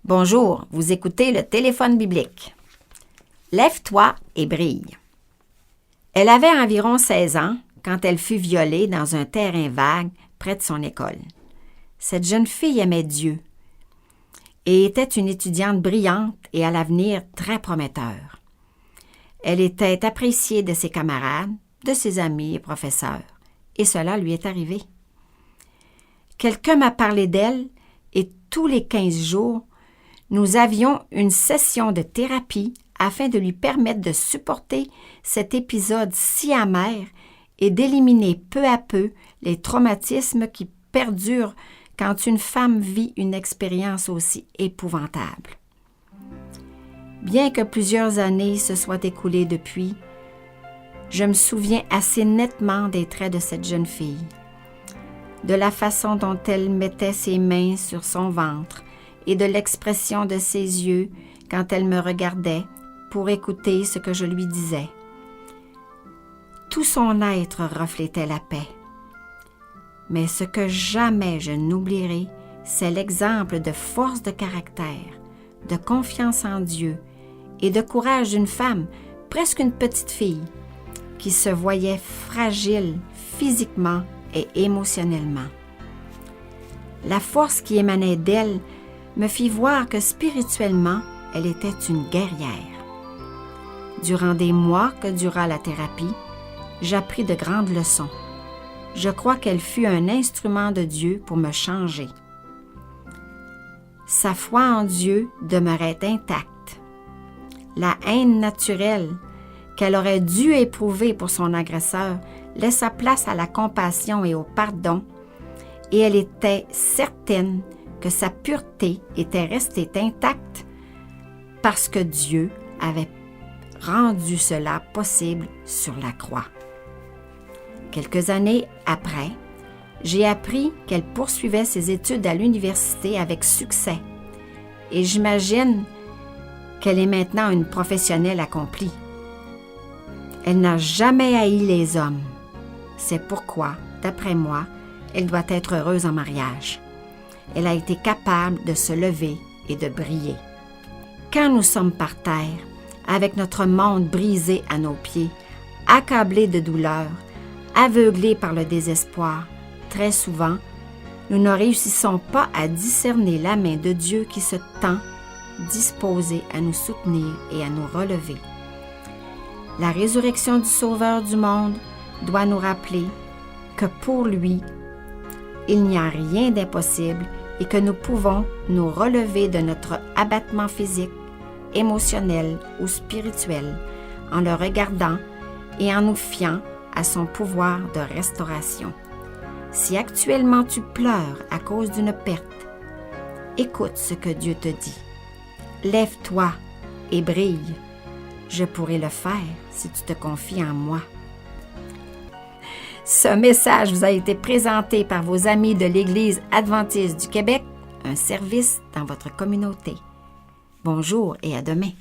Bonjour, vous écoutez le téléphone biblique. Lève-toi et brille. Elle avait environ 16 ans quand elle fut violée dans un terrain vague près de son école. Cette jeune fille aimait Dieu et était une étudiante brillante et à l'avenir très prometteur. Elle était appréciée de ses camarades, de ses amis et professeurs, et cela lui est arrivé. Quelqu'un m'a parlé d'elle et tous les 15 jours, nous avions une session de thérapie afin de lui permettre de supporter cet épisode si amer et d'éliminer peu à peu les traumatismes qui perdurent quand une femme vit une expérience aussi épouvantable. Bien que plusieurs années se soient écoulées depuis, je me souviens assez nettement des traits de cette jeune fille, de la façon dont elle mettait ses mains sur son ventre et de l'expression de ses yeux quand elle me regardait pour écouter ce que je lui disais. Tout son être reflétait la paix. Mais ce que jamais je n'oublierai, c'est l'exemple de force de caractère, de confiance en Dieu et de courage d'une femme, presque une petite fille, qui se voyait fragile physiquement et émotionnellement. La force qui émanait d'elle me fit voir que spirituellement, elle était une guerrière. Durant des mois que dura la thérapie, j'appris de grandes leçons. Je crois qu'elle fut un instrument de Dieu pour me changer. Sa foi en Dieu demeurait intacte. La haine naturelle qu'elle aurait dû éprouver pour son agresseur laissa place à la compassion et au pardon, et elle était certaine que sa pureté était restée intacte parce que Dieu avait rendu cela possible sur la croix. Quelques années après, j'ai appris qu'elle poursuivait ses études à l'université avec succès et j'imagine qu'elle est maintenant une professionnelle accomplie. Elle n'a jamais haï les hommes. C'est pourquoi, d'après moi, elle doit être heureuse en mariage. Elle a été capable de se lever et de briller. Quand nous sommes par terre, avec notre monde brisé à nos pieds, accablés de douleur, aveuglés par le désespoir, très souvent, nous ne réussissons pas à discerner la main de Dieu qui se tend, disposée à nous soutenir et à nous relever. La résurrection du Sauveur du monde doit nous rappeler que pour lui, il n'y a rien d'impossible et que nous pouvons nous relever de notre abattement physique, émotionnel ou spirituel en le regardant et en nous fiant à son pouvoir de restauration. Si actuellement tu pleures à cause d'une perte, écoute ce que Dieu te dit. Lève-toi et brille. Je pourrai le faire si tu te confies en moi. Ce message vous a été présenté par vos amis de l'Église adventiste du Québec, un service dans votre communauté. Bonjour et à demain.